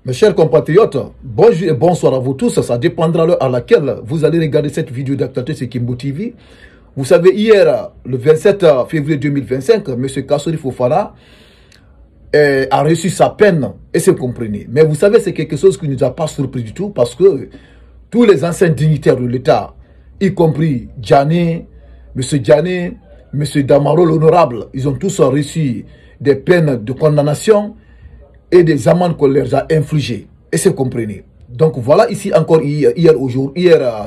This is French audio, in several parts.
Mes chers compatriotes, bonjour et bonsoir à vous tous. Ça dépendra de l'heure à laquelle vous allez regarder cette vidéo d'actualité sur Kimbo TV. Vous savez, hier, le 27 février 2025, M. Kassori Fofana a reçu sa peine, et c'est comprenez. Mais vous savez, c'est quelque chose qui ne nous a pas surpris du tout, parce que tous les anciens dignitaires de l'État, y compris Djané, M. Djané, M. Damaro l'honorable, ils ont tous reçu des peines de condamnation et des amendes qu'on leur a infligées. Et c'est comprenez. Donc voilà ici encore hier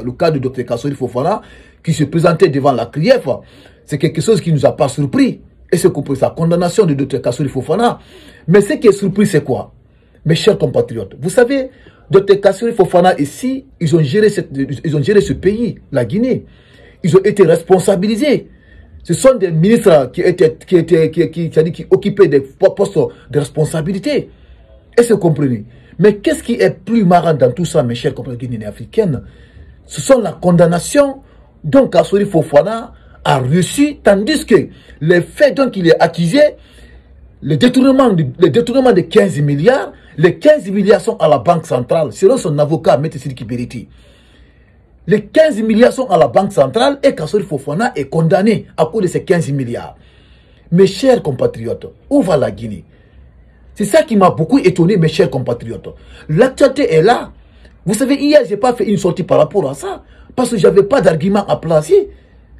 le cas de Dr Kassori Fofana qui se présentait devant la CRIEF. C'est quelque chose qui ne nous a pas surpris. Et c'est compris sa condamnation de Dr Kassori Fofana. Mais ce qui est surpris, c'est quoi? Mes chers compatriotes, vous savez, Dr Kassori Fofana ici, ils ont géré ce pays, la Guinée. Ils ont été responsabilisés. Ce sont des ministres qui occupaient des postes de responsabilité. Et c'est comprenez. Mais qu'est-ce qui est plus marrant dans tout ça, mes chers compatriotes guinéens africains? Ce sont la condamnation dont Kassori Fofana a reçu, tandis que les faits dont il est accusé, le détournement de 15 milliards, les 15 milliards sont à la Banque centrale, selon son avocat, M. Sidiki Bereti. Les 15 milliards sont à la Banque centrale et Kassori Fofana est condamné à cause de ces 15 milliards. Mes chers compatriotes, où va la Guinée? C'est ça qui m'a beaucoup étonné, mes chers compatriotes. L'actualité est là. Vous savez, hier, je n'ai pas fait une sortie par rapport à ça, parce que je n'avais pas d'argument à placer.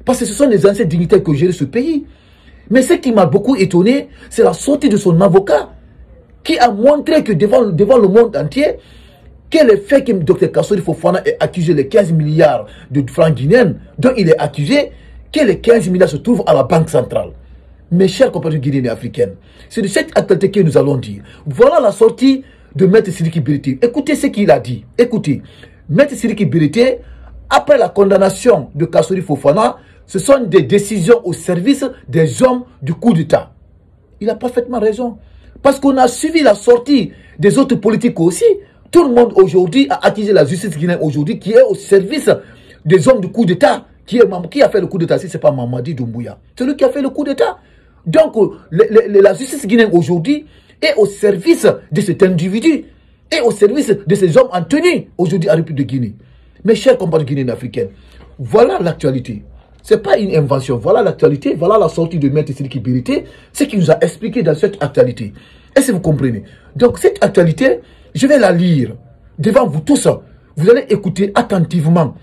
Parce que ce sont les anciens dignitaires qui gèrent ce pays. Mais ce qui m'a beaucoup étonné, c'est la sortie de son avocat, qui a montré que devant le monde entier, que le fait que Dr Kassori Fofana ait accusé les 15 milliards de francs guinéens, dont il est accusé, que les 15 milliards se trouvent à la Banque centrale. Mes chers compatriotes guinéens et africains, c'est de cette actualité que nous allons dire. Voilà la sortie de M. Sidiki Bereti. Écoutez ce qu'il a dit. Écoutez, M. Sidiki Bereti, après la condamnation de Kassori Fofana, ce sont des décisions au service des hommes du coup d'État. Il a parfaitement raison. Parce qu'on a suivi la sortie des autres politiques aussi. Tout le monde aujourd'hui a accusé la justice guinéenne aujourd'hui qui est au service des hommes du coup d'État. Qui a fait le coup d'État? Si ce n'est pas Mamadi Doumbouya. C'est lui qui a fait le coup d'État. Donc, la justice guinéenne aujourd'hui est au service de cet individu. Et au service de ces hommes en tenue aujourd'hui à la République de Guinée. Mes chers compatriotes guinéens africains, voilà l'actualité. Ce n'est pas une invention. Voilà l'actualité. Voilà la sortie de M. Sidiki Bereti. Ce qu'il nous a expliqué dans cette actualité. Est-ce que vous comprenez? Donc, cette actualité, je vais la lire devant vous tous. Vous allez écouter attentivement.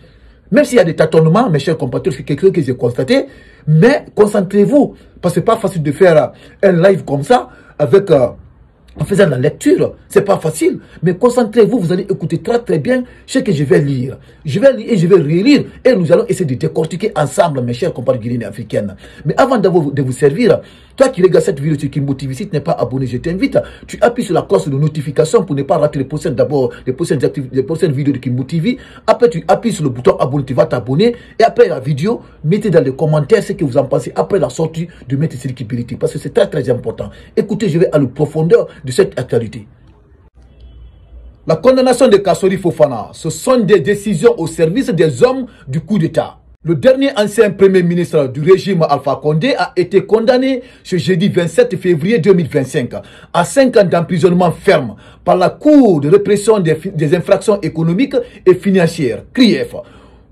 Même s'il y a des tâtonnements, mes chers compatriotes, c'est quelque chose que j'ai constaté. Mais concentrez-vous. Parce que ce n'est pas facile de faire un live comme ça avec... en faisant la lecture, c'est pas facile, mais concentrez-vous, vous allez écouter très très bien ce que je vais lire. Je vais lire et je vais relire et nous allons essayer de décortiquer ensemble, mes chers compatriotes guinéens africains. Mais avant de vous servir, toi qui regardes cette vidéo sur Kimbo TV, si tu n'es pas abonné, je t'invite, tu appuies sur la cloche de notification pour ne pas rater les prochaines vidéos de Kimbo TV. Après, tu appuies sur le bouton abonner, tu vas t'abonner et après la vidéo, mettez dans les commentaires ce que vous en pensez après la sortie de M. Sidiki Bereti parce que c'est très très important. Écoutez, je vais à la profondeur de cette actualité. La condamnation de Kassori Fofana, ce sont des décisions au service des hommes du coup d'État. Le dernier ancien premier ministre du régime Alpha Condé a été condamné ce jeudi 27 février 2025 à 5 ans d'emprisonnement ferme par la Cour de répression des infractions économiques et financières, CRIEF,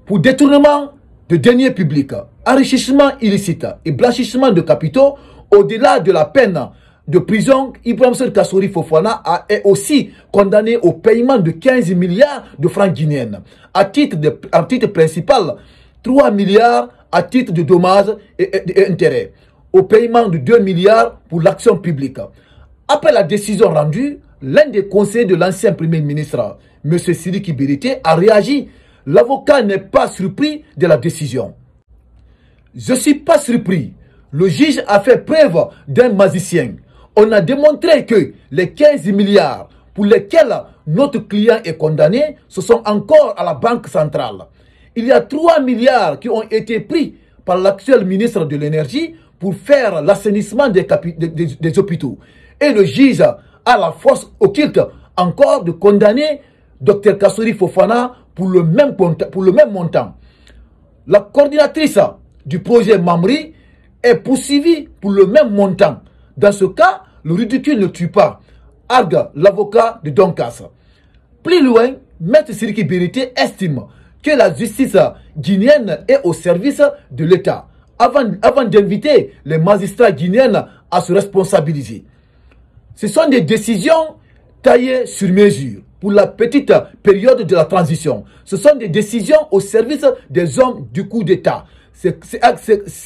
pour détournement de deniers publics, enrichissement illicite et blanchissement de capitaux. Au-delà de la peine de prison, Ibrahim Kassori Fofana est aussi condamné au paiement de 15 milliards de francs guinéens. À titre principal, 3 milliards à titre de dommages et intérêts. Au paiement de 2 milliards pour l'action publique. Après la décision rendue, l'un des conseillers de l'ancien premier ministre, M. Sidiki Bereti, a réagi. L'avocat n'est pas surpris de la décision. Je ne suis pas surpris. Le juge a fait preuve d'un magicien. On a démontré que les 15 milliards pour lesquels notre client est condamné, ce sont encore à la Banque centrale. Il y a 3 milliards qui ont été pris par l'actuel ministre de l'énergie pour faire l'assainissement des hôpitaux. Et le juge a la force occulte encore de condamner Dr Kassori Fofana pour le même montant. La coordinatrice du projet Mamri est poursuivie pour le même montant. Dans ce cas, le ridicule ne tue pas. argue l'avocat de Doncass. Plus loin, Maître Sidiki Berete estime que la justice guinéenne est au service de l'État avant d'inviter les magistrats guinéens à se responsabiliser. Ce sont des décisions taillées sur mesure pour la petite période de la transition. Ce sont des décisions au service des hommes du coup d'État. C'est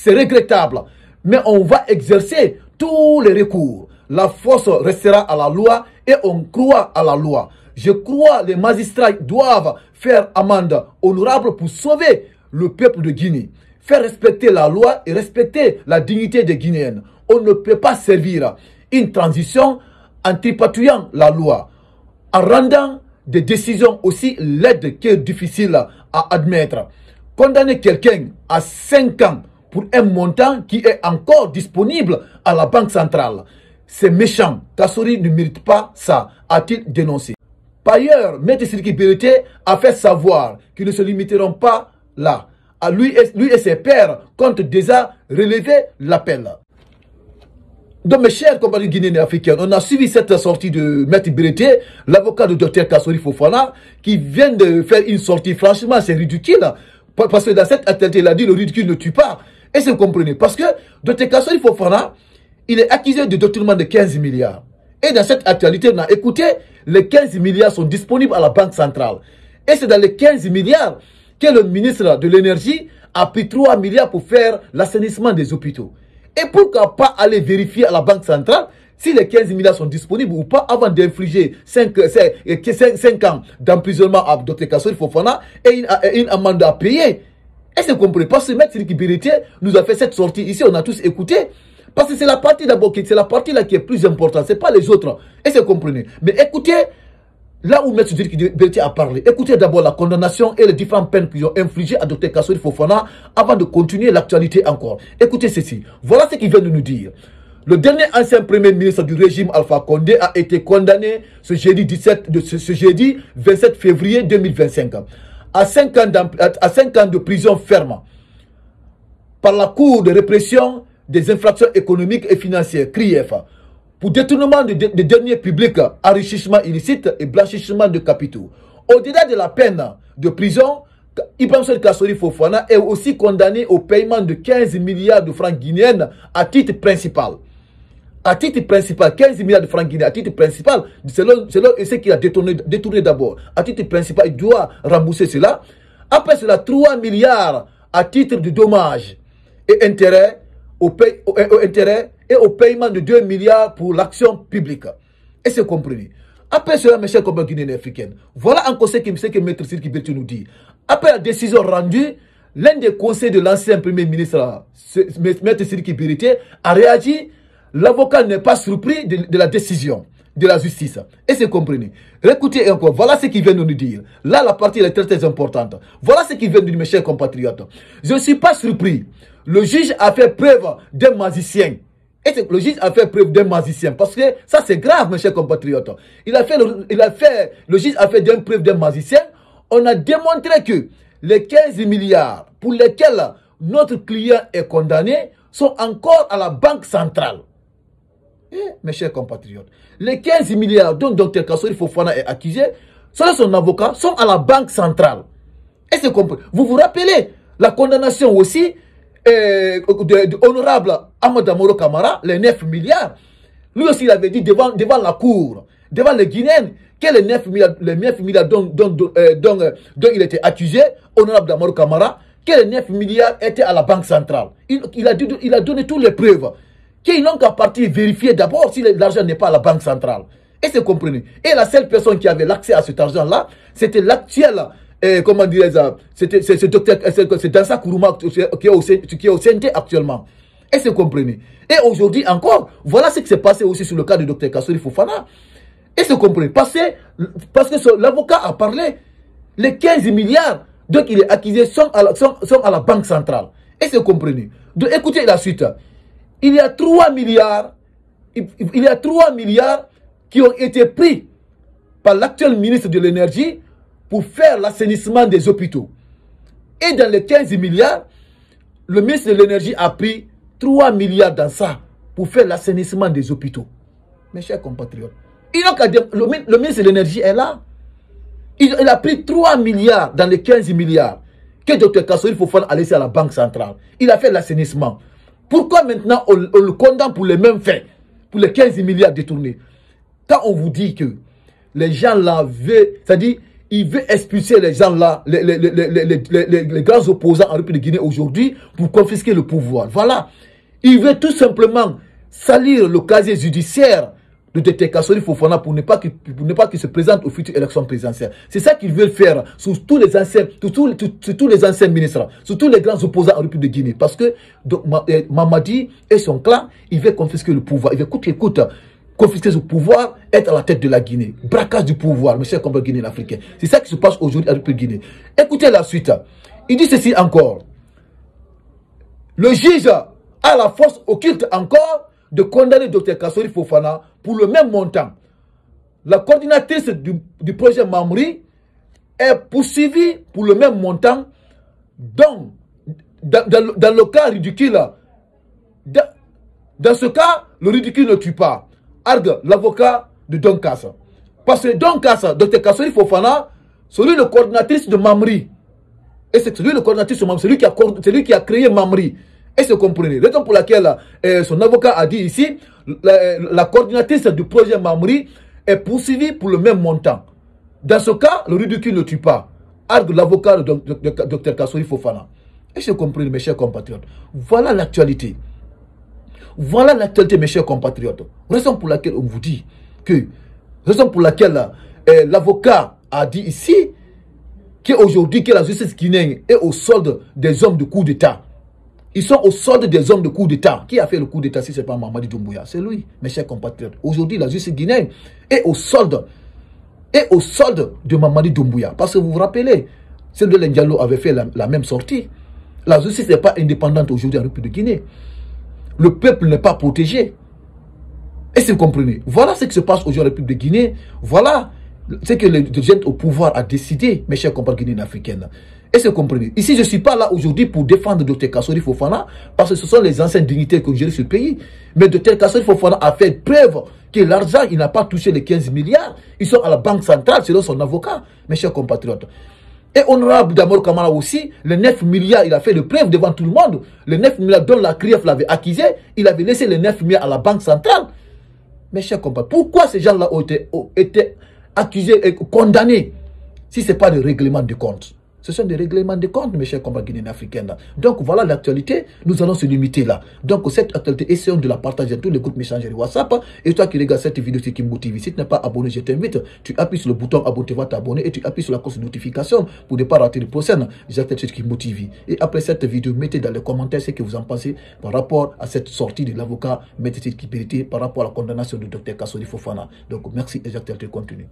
regrettable, mais on va exercer tous les recours. La force restera à la loi et on croit à la loi. Je crois que les magistrats doivent faire amende honorable pour sauver le peuple de Guinée. Faire respecter la loi et respecter la dignité des Guinéens. On ne peut pas servir une transition en tripatouillant la loi, en rendant des décisions aussi laides que difficiles à admettre. Condamner quelqu'un à 5 ans pour un montant qui est encore disponible à la Banque centrale, c'est méchant. Kassory ne mérite pas ça, a-t-il dénoncé. Par ailleurs, Maître Sidiki Berete a fait savoir qu'ils ne se limiteront pas là. À lui et ses pairs comptent déjà relever l'appel. Donc mes chers compatriotes guinéens et africains, on a suivi cette sortie de Maître Berete, l'avocat de Dr Kassory Fofana, qui vient de faire une sortie. Franchement, c'est ridicule. Parce que dans cette actualité, il a dit le ridicule ne tue pas. Et c'est comprenez. Parce que Dr Kassory Fofana, il est accusé de détournement de 15 milliards. Et dans cette actualité, on a écouté, les 15 milliards sont disponibles à la Banque centrale. Et c'est dans les 15 milliards que le ministre de l'énergie a pris 3 milliards pour faire l'assainissement des hôpitaux. Et pourquoi pas aller vérifier à la Banque centrale si les 15 milliards sont disponibles ou pas avant d'infliger 5 ans d'emprisonnement à Dr Kassory Fofana et une amende à payer. Et c'est compris. Parce que Maître Sidiki Berete nous a fait cette sortie ici, on a tous écouté. Parce que c'est la partie d'abord, c'est la partie là qui est plus importante, c'est pas les autres. Et c'est compris. Mais écoutez, là où Maître Sidiki Berete a parlé, écoutez d'abord la condamnation et les différentes peines qu'ils ont infligées à Dr Kassory Fofana avant de continuer l'actualité encore. Écoutez ceci. Voilà ce qu'il vient de nous dire. Le dernier ancien premier ministre du régime Alpha Condé a été condamné ce jeudi 27 février 2025 à 5 ans de prison ferme par la Cour de répression des infractions économiques et financières, CRIEF, pour détournement de deniers publics, enrichissement illicite et blanchissement de capitaux. Au-delà de la peine de prison, Ibrahim Kassory Fofana est aussi condamné au paiement de 15 milliards de francs guinéens à titre principal. À titre principal, 15 milliards de francs guinéens à titre principal, selon ce qu'il a détourné d'abord. À titre principal, il doit rembourser cela. Après cela, 3 milliards à titre de dommages et intérêts et au paiement de 2 milliards pour l'action publique. Et c'est compris. Après cela, mes chers compatriotes guinéens et africains, voilà encore ce que Maître Sidiki Berete nous dit. Après la décision rendue, l'un des conseils de l'ancien premier ministre, Maître Sidiki Berete, a réagi. L'avocat n'est pas surpris de la décision de la justice. Et c'est compris. Écoutez encore, voilà ce qu'il vient de nous dire. Là, la partie est très très importante. Voilà ce qu'il vient de nous dire, mes chers compatriotes. Je ne suis pas surpris. Le juge a fait preuve d'un magicien. Et le juge a fait preuve d'un magicien. Parce que ça, c'est grave, mes chers compatriotes. Le juge a fait preuve d'un magicien. On a démontré que les 15 milliards pour lesquels notre client est condamné sont encore à la Banque centrale. Mes chers compatriotes, les 15 milliards dont Dr Kassory Fofana est accusé, selon son avocat, sont à la Banque centrale. Et c'est compris. Vous vous rappelez la condamnation aussi de l'honorable Amadou Amaro Camara, les 9 milliards. Lui aussi, il avait dit devant la cour, devant les Guinéens, que les 9 milliards dont il était accusé, honorable Amaro Camara, que les 9 milliards étaient à la Banque centrale. Il a donné toutes les preuves. Qu'ils n'ont qu'à partir vérifier d'abord si l'argent n'est pas à la Banque centrale. Et c'est compris. Et la seule personne qui avait l'accès à cet argent-là, c'était l'actuel, comment dirais-je, c'est Dansa Kourouma qui est au CNT actuellement. Et c'est compris. Et aujourd'hui encore, voilà ce qui s'est passé aussi sur le cas de Dr Kassory Fofana. Et c'est compris. Parce que l'avocat a parlé, les 15 milliards, donc il est accusé, sont à la Banque centrale. Et c'est compris. Donc écoutez la suite. Il y a 3 milliards qui ont été pris par l'actuel ministre de l'énergie pour faire l'assainissement des hôpitaux. Et dans les 15 milliards, le ministre de l'énergie a pris 3 milliards dans ça pour faire l'assainissement des hôpitaux. Mes chers compatriotes, Le ministre de l'énergie est là. Il a pris 3 milliards dans les 15 milliards que Dr Kassory Fofana a laissé à la Banque centrale. Il a fait l'assainissement. Pourquoi maintenant on le condamne pour les mêmes faits, pour les 15 milliards détournés? Quand on vous dit que les gens là veulent, c'est-à-dire, il veut expulser les gens là, les grands opposants en République de Guinée aujourd'hui pour confisquer le pouvoir. Voilà. Il veut tout simplement salir le casier judiciaire de Dr Kassory Fofana pour ne pas qu'il se présente aux futures élections présidentielles. C'est ça qu'ils veulent faire sur tous les anciens ministres, sur tous les grands opposants en République de Guinée. Parce que Mamadi et son clan, ils veulent confisquer le pouvoir. Ils veulent coûte que coûte confisquer ce pouvoir, être à la tête de la Guinée. Braquage du pouvoir, mes chers compatriotes guinéens africains. C'est ça qui se passe aujourd'hui en République de Guinée. Écoutez la suite. Il dit ceci encore. Le juge a la force occulte encore de condamner Dr Kassory Fofana pour le même montant. La coordinatrice du projet Mamri est poursuivie pour le même montant. Donc, dans le cas ridicule, dans ce cas, le ridicule ne tue pas. Argue l'avocat de Don Kassa. Parce que Don Kassa, Dr Kassory Fofana, c'est lui le coordinatrice de Mamri. Et c'est lui le coordinatrice de Mamri, c'est lui qui a créé Mamri. Et c'est comprenez. Raison pour laquelle son avocat a dit ici, la coordinatrice du projet Mamri est poursuivie pour le même montant. Dans ce cas, le ridicule ne tue pas. Argue l'avocat de Dr Kassory Fofana. Et c'est comprenez, mes chers compatriotes. Voilà l'actualité. Voilà l'actualité, mes chers compatriotes. Raison pour laquelle on vous dit que, raison pour laquelle l'avocat a dit ici qu'aujourd'hui que la justice guinéenne est au solde des hommes de coup d'État. Ils sont au solde des hommes de coup d'État. Qui a fait le coup d'État si ce n'est pas Mamadi Doumbouya? C'est lui, mes chers compatriotes. Aujourd'hui, la justice guinéenne est au solde de Mamadi Doumbouya. Parce que vous vous rappelez, Cédric Diallo avait fait la même sortie. La justice n'est pas indépendante aujourd'hui en République de Guinée. Le peuple n'est pas protégé. Est-ce que vous comprenez? Voilà ce qui se passe aujourd'hui en République de Guinée. Voilà ce que les gens au pouvoir a décidé, mes chers compatriotes guinéens africains. Est-ce que vous comprenez? Ici, je ne suis pas là aujourd'hui pour défendre Dr Kassory Fofana, parce que ce sont les anciens dignitaires qui ont géré ce pays. Mais Dr Kassory Fofana a fait preuve que l'argent, il n'a pas touché les 15 milliards. Ils sont à la Banque centrale, selon son avocat, mes chers compatriotes. Et honorable Damor Kamara aussi, les 9 milliards, il a fait le preuve devant tout le monde. Les 9 milliards dont la CRIEF l'avait accusé, il avait laissé les 9 milliards à la Banque centrale. Mes chers compatriotes, pourquoi ces gens-là ont été accusés et condamnés si ce n'est pas des règlements de compte? Ce sont des règlements de compte, mes chers compatriotes guinéens africains. Donc voilà l'actualité, nous allons se limiter là. Donc cette actualité, essayons de la partager dans tous les groupes messageries WhatsApp. Et toi qui regardes cette vidéo sur Kimbo TV, si tu n'es pas abonné, je t'invite, tu appuies sur le bouton abonner, t'abonner et tu appuies sur la cloche de notification pour ne pas rater les prochaines actualités sur Kimbo TV. Et après cette vidéo, mettez dans les commentaires ce que vous en pensez par rapport à cette sortie de l'avocat Maître Sidiki Berete, par rapport à la condamnation de Dr Kassory Fofana. Donc merci et j'actualité continue.